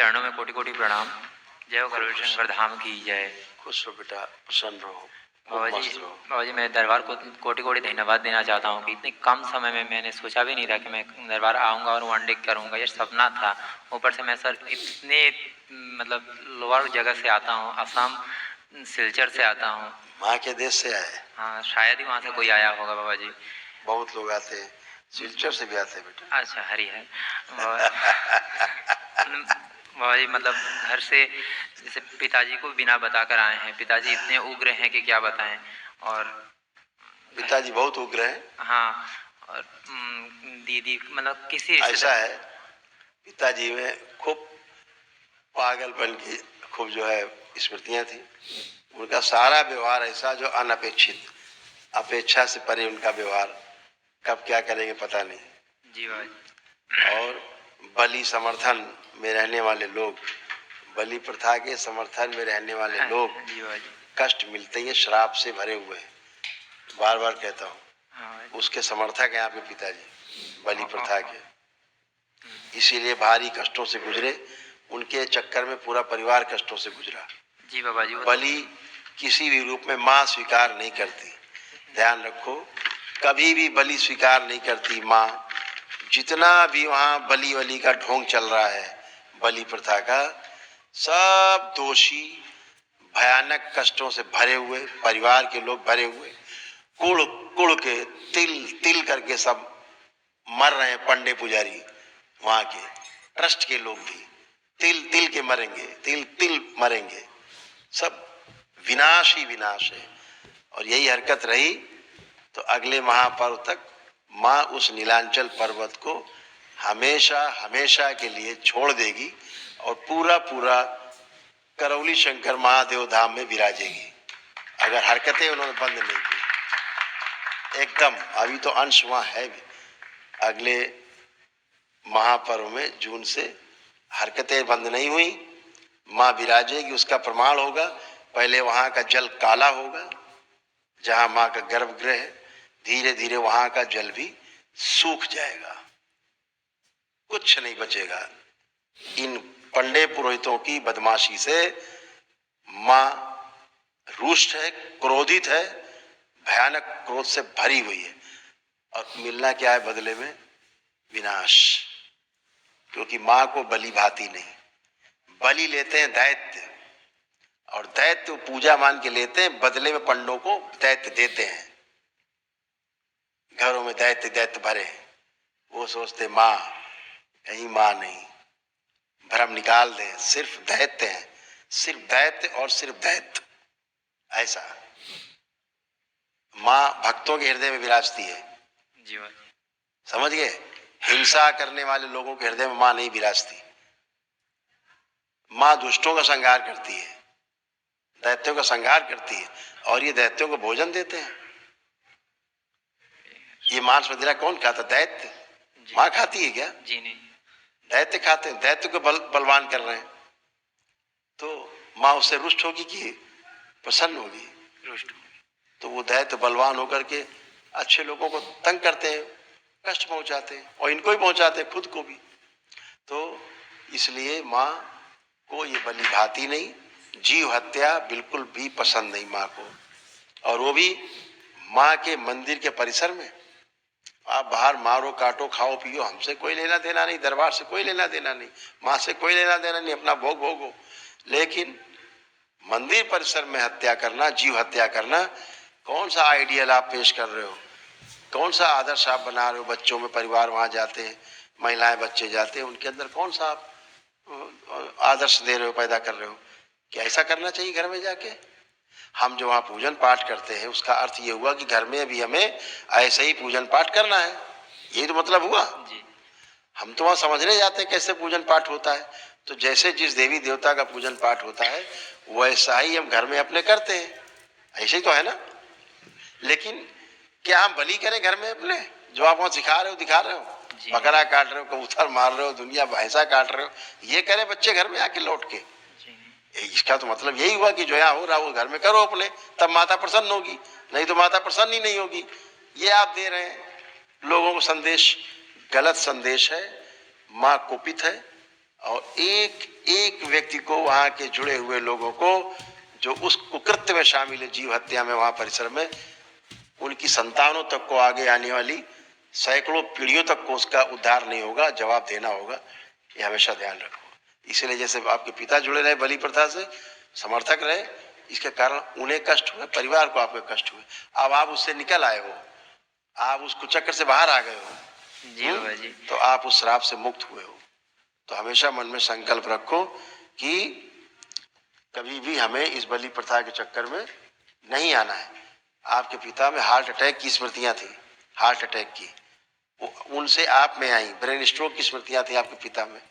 चरणों में कोटि कोटि प्रणाम। जय हो करोड़ शंकर धाम की जय। खुश रहो बेटा, प्रसन्न रहो, बाबा मस्त रहो। बाबा जी, मैं दरबार को कोटि कोटि धन्यवाद देना चाहता हूँ कि इतने कम समय में मैंने सोचा भी नहीं था कि मैं दरबार आऊँगा और वन डे करूँगा। ये सपना था। ऊपर से मैं सर इतने मतलब लोअर जगह से आता हूँ, असम सिलचर से आता हूँ। माँ के देश से आए? हाँ, शायद ही वहाँ से कोई आया होगा बाबा जी। बहुत लोग आते हैं, सिलचर से भी आते हैं बेटा। अच्छा, हरी है बाबा जी। मतलब घर से जैसे पिताजी को बिना बताकर आए हैं। पिताजी इतने उग्र हैं कि क्या बताएं। और पिताजी बहुत उग्र हैं। हाँ, और दीदी मतलब किसी ऐसा है, पिताजी में खूब पागलपन की खूब जो है स्मृतियाँ थी। उनका सारा व्यवहार ऐसा जो अनपेक्षित, अपेक्षा से परे उनका व्यवहार, कब क्या करेंगे पता नहीं। जी भाई। और बलि समर्थन में रहने वाले लोग, बलि प्रथा के समर्थन में रहने वाले लोग कष्ट मिलते ही श्राप से भरे हुए हैं। बार बार कहता हूँ, उसके समर्थक हैं आपके पिताजी, बलि प्रथा के। इसीलिए भारी कष्टों से गुजरे। उनके चक्कर में पूरा परिवार कष्टों से गुजरा। जी बाबा जी। बलि किसी भी रूप में माँ स्वीकार नहीं करती, ध्यान रखो। कभी भी बलि स्वीकार नहीं करती माँ। जितना भी वहाँ बलि वली का ढोंग चल रहा है, बलि प्रथा का, सब दोषी, भयानक कष्टों से भरे हुए परिवार के लोग भरे हुए, कुड़ कुड़ के तिल तिल करके सब मर रहे हैं। पंडे पुजारी वहाँ के, ट्रस्ट के लोग भी तिल तिल के मरेंगे, तिल तिल मरेंगे। सब विनाश ही विनाश है। और यही हरकत रही तो अगले महापर्व तक माँ उस नीलांचल पर्वत को हमेशा हमेशा के लिए छोड़ देगी और पूरा पूरा करौली शंकर महादेव धाम में विराजेगी, अगर हरकतें उन्होंने बंद नहीं की एकदम। अभी तो अंश वहाँ है भी। अगले महापर्व में जून से हरकतें बंद नहीं हुई, माँ विराजेगी। उसका प्रमाण होगा, पहले वहाँ का जल काला होगा, जहाँ माँ का गर्भगृह है। धीरे धीरे वहाँ का जल भी सूख जाएगा, कुछ नहीं बचेगा। इन पंडे पुरोहितों की बदमाशी से माँ रुष्ट है, क्रोधित है, भयानक क्रोध से भरी हुई है। और मिलना क्या है बदले में? विनाश। क्योंकि माँ को बलि भाती नहीं। बलि लेते हैं दैत्य, और दैत्य पूजा मान के लेते हैं, बदले में पंडों को दैत्य देते हैं। घरों में दैत्य दैत्य भरे। वो सोचते माँ, कहीं माँ नहीं, भ्रम निकाल दें, सिर्फ दैत्य हैं, सिर्फ दैत्य और सिर्फ दैत्य। ऐसा माँ भक्तों के हृदय में विराजती है। जी भाई, समझ गए? हिंसा करने वाले लोगों के हृदय में माँ नहीं विराजती। माँ दुष्टों का संहार करती है, दैत्यों का संहार करती है, और ये दैत्यों को भोजन देते हैं। ये मांस मदिरा कौन खाता? दैत्य। माँ खाती है क्या? जी नहीं। दैत्य खाते हैं, दैत्य को बलवान कर रहे हैं। तो माँ उससे रुष्ट होगी कि प्रसन्न होगी? रुष्ट। तो वो दैत्य बलवान होकर के अच्छे लोगों को तंग करते हैं, कष्ट पहुंचाते हैं, और इनको भी पहुंचाते हैं, खुद को भी। तो इसलिए माँ को ये बलि भाती नहीं। जीव हत्या बिल्कुल भी पसंद नहीं माँ को। और वो भी माँ के मंदिर के परिसर में। आप बाहर मारो, काटो, खाओ, पियो, हमसे कोई लेना देना नहीं, दरबार से कोई लेना देना नहीं, माँ से कोई लेना देना नहीं, अपना भोग भोगो। लेकिन मंदिर परिसर में हत्या करना, जीव हत्या करना, कौन सा आइडियल आप पेश कर रहे हो? कौन सा आदर्श आप बना रहे हो? बच्चों में परिवार वहां जाते हैं, महिलाएं बच्चे जाते हैं, उनके अंदर कौन सा आप आदर्श दे रहे हो, पैदा कर रहे हो? क्या ऐसा करना चाहिए घर में जाके? हम जो वहाँ पूजन पाठ करते हैं, उसका अर्थ ये हुआ कि घर में भी हमें ऐसे ही पूजन पाठ करना है। ये तो मतलब हुआ। हम तो वहाँ समझने जाते हैं कैसे पूजन पाठ होता है। तो जैसे जिस देवी देवता का पूजन पाठ होता है, वैसा ही हम घर में अपने करते हैं। ऐसे ही तो है ना? लेकिन क्या हम बलि करें घर में अपने? जो आप वहाँ सिखा रहे हो, दिखा रहे हो, बकरा काट रहे हो, कबूतर मार रहे हो, दुनिया भैंसा काट रहे हो, ये करें बच्चे घर में आके लौट के? इसका तो मतलब यही हुआ कि जो यहाँ हो रहा वो घर में करो अपने, तब माता प्रसन्न होगी, नहीं तो माता प्रसन्न ही नहीं होगी। ये आप दे रहे हैं लोगों को संदेश, गलत संदेश है। माँ कुपित है और एक एक व्यक्ति को, वहां के जुड़े हुए लोगों को जो उस कुकृत्य में शामिल है, जीव हत्या में, वहां परिसर में, उनकी संतानों तक को, आगे आने वाली सैकड़ों पीढ़ियों तक को उसका उद्धार नहीं होगा, जवाब देना होगा। ये हमेशा ध्यान रखो। इसलिए जैसे आपके पिता जुड़े रहे बलि प्रथा से, समर्थक रहे, इसके कारण उन्हें कष्ट हुए, परिवार को आपके कष्ट हुए। अब आप उससे निकल आए हो, आप उस कुचक्र से बाहर आ गए हो जी बाबा जी। तो आप उस श्राप से मुक्त हुए हो। तो हमेशा मन में संकल्प रखो कि कभी भी हमें इस बलि प्रथा के चक्कर में नहीं आना है। आपके पिता में हार्ट अटैक की स्मृतियां थी, हार्ट अटैक की, उनसे आप में आई। ब्रेन स्ट्रोक की स्मृतियां थी आपके पिता में,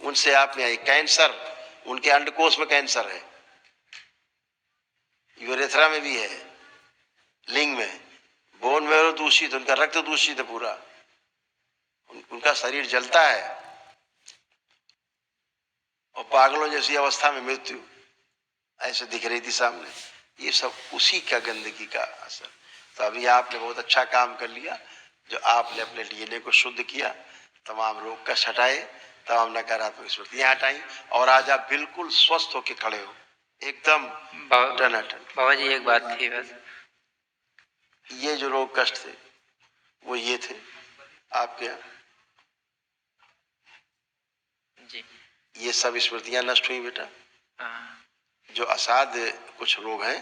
उनसे आप में आई। कैंसर, उनके अंडकोश में कैंसर है, यूरेथ्रा में भी है, लिंग में, बोन मैरो दूषित, उनका रक्त दूषित है पूरा, उनका शरीर जलता है और पागलों जैसी अवस्था में मृत्यु ऐसे दिख रही थी सामने। ये सब उसी का गंदगी का असर। तो अभी आपने बहुत अच्छा काम कर लिया, जो आपने अपने डीएनए को शुद्ध किया, तमाम रोग कष्ट हटाए, तमाम नकारात्मक स्मृतियां हटाई, और आज आप बिल्कुल स्वस्थ होकर खड़े हो, एकदम टनाटन। बाबा जी एक बात थी बस, ये जो रोग कष्ट थे वो ये थे आपके यहाँ जी। ये सब स्मृतियां नष्ट हुई बेटा। हाँ। जो असाध्य कुछ रोग हैं,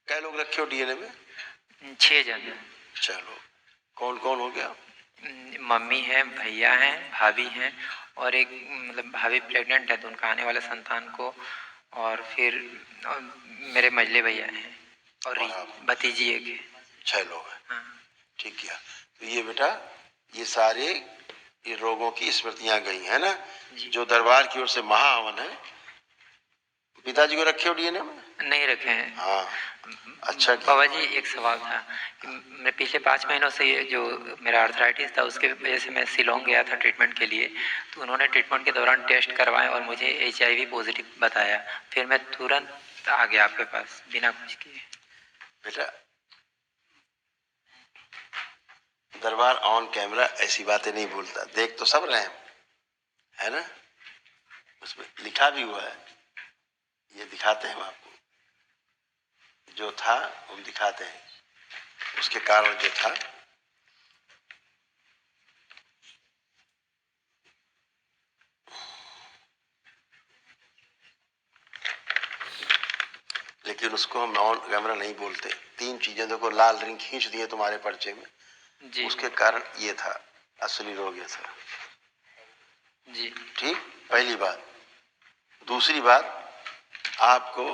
कै लोग रखे हो डीएनए में? 6 जन। चलो, कौन कौन हो गया? मम्मी है, भैया हैं, भाभी हैं, और एक मतलब भाभी प्रेग्नेंट है तो उनका आने वाले संतान को, और फिर मेरे मझले भैया हैं, और भतीजी एक है। 6 लोग हैं। हाँ। ठीक किया। तो ये बेटा, ये सारे ये रोगों की स्मृतियां गई है ना। जो दरबार की ओर से महाहवन है, पिताजी को रखे हो डीएनए में? नहीं रखे हैं। हाँ, अच्छा किया। बाबा जी एक सवाल था कि मैं पिछले 5 महीनों से ये जो मेरा आर्थराइटिस था उसके वजह से मैं शिलोंग गया था ट्रीटमेंट के लिए, तो उन्होंने ट्रीटमेंट के दौरान टेस्ट करवाए और मुझे HIV पॉजिटिव बताया। फिर मैं तुरंत आ गया आपके पास बिना कुछ किए। बेटा, दरबार ऑन कैमरा ऐसी बातें नहीं बोलता, देख तो सब रहे हैं, है ना, उसमें लिखा भी हुआ है, ये दिखाते हैं हम आपको, जो था हम दिखाते हैं, उसके कारण जो था। लेकिन उसको हम ऑन कैमरा नहीं बोलते। 3 चीजें देखो, लाल रिंग खींच दिए तुम्हारे पर्चे में जी। उसके कारण ये था, असली रोग ये था जी। ठीक, पहली बात। दूसरी बात, आपको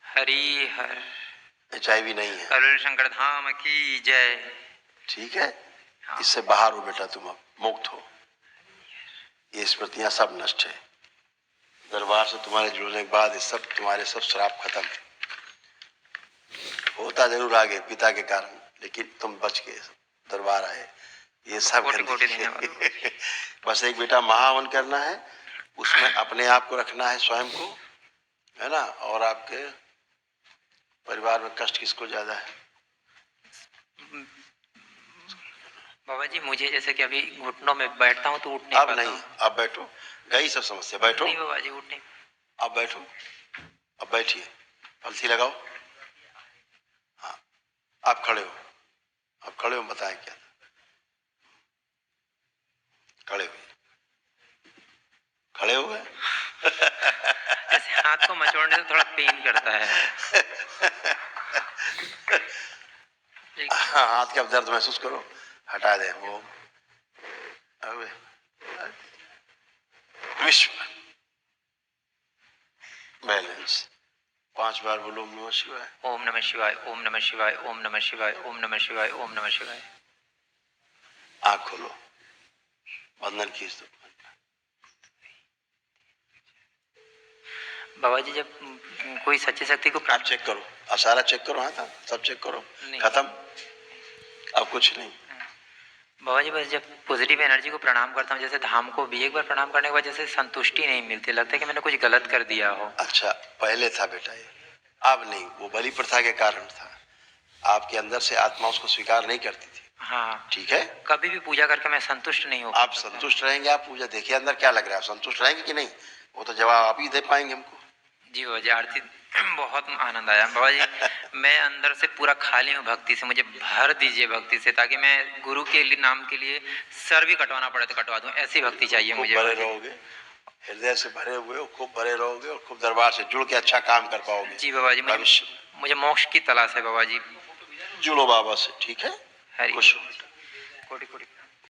हरि हर HIV नहीं है। करुण शंकर धाम की जय। ठीक है, इससे बाहर हो बेटा, तुम अब मुक्त हो। ये स्मृतियां सब नष्ट है। दरबार से तुम्हारे जुड़ने के बाद ये सब तुम्हारे सब श्राप खत्म। होता जरूर आगे पिता के कारण, लेकिन तुम बच गए, दरबार आए। ये सब बस एक बेटा महावन करना है, उसमें अपने आप को रखना है, स्वयं को, है ना, और आपके परिवार में कष्ट किसको ज्यादा है? बाबा जी मुझे जैसे कि अभी घुटनों में बैठता हूँ तो उठ नहीं अब पाता नहीं, अब बैठो, गई सब समस्या, बैठो। नहीं बाबा जी, उठ नहीं। अब बैठो, अब बैठिए, पलथी लगाओ। हाँ, आप खड़े हो, अब खड़े हो, बताएं क्या था? खड़े हुए, खड़े हुए। ऐसे हाथ को मचोड़ने से थोड़ा पेन करता है। हाँ, हाथ का दर्द महसूस करो, हटा दे वो। विश्व बैलेंस 5 बार बोलो ओम नमः शिवाय। ओम नमः शिवाय, ओम नमः शिवाय, ओम नमः शिवाय, ओम नमः शिवाय, ओम नमः शिवाय। आँख खोलो, बंधन खींच दो। बाबा जी जब कोई सच्ची शक्ति को आप चेक करो, असारा चेक करो, हाँ था सब चेक करो, खत्म, अब कुछ नहीं। बाबा जी बस जब पॉजिटिव एनर्जी को प्रणाम करता हूँ, जैसे धाम को भी एक बार प्रणाम करने के बाद जैसे संतुष्टि नहीं मिलती, लगता है कि मैंने कुछ गलत कर दिया हो। अच्छा, पहले था बेटा ये, अब नहीं, वो बलि प्रथा के कारण था। आपके अंदर से आत्मा उसको स्वीकार नहीं करती थी। हाँ, ठीक है, कभी भी पूजा करके मैं संतुष्ट नहीं हो आप पाता था। संतुष्ट रहेंगे, आप पूजा देखिए अंदर क्या लग रहा है, आप संतुष्ट रहेंगे कि नहीं, वो तो जवाब आप ही दे पाएंगे हमको। जी बाबा जी, आरती बहुत आनंद आया बाबा जी। मैं अंदर से पूरा खाली हूँ भक्ति से, मुझे भर दीजिए भक्ति से, ताकि मैं गुरु के लिए नाम के लिए सर भी कटवाना पड़े तो कटवा दूं, ऐसी भक्ति चाहिए खूब मुझे भरे बाबा जी। रहोगे, हृदय से भरे हुए हो, खूब भरे रहोगे और खूब दरबार से जुड़ के अच्छा काम कर पाओगे। जी बाबा जी, भविष्य मुझे मोक्ष की तलाश है बाबा जी। जुड़ो बाबा से, ठीक है, हरि खुश हो। कोटि कोटि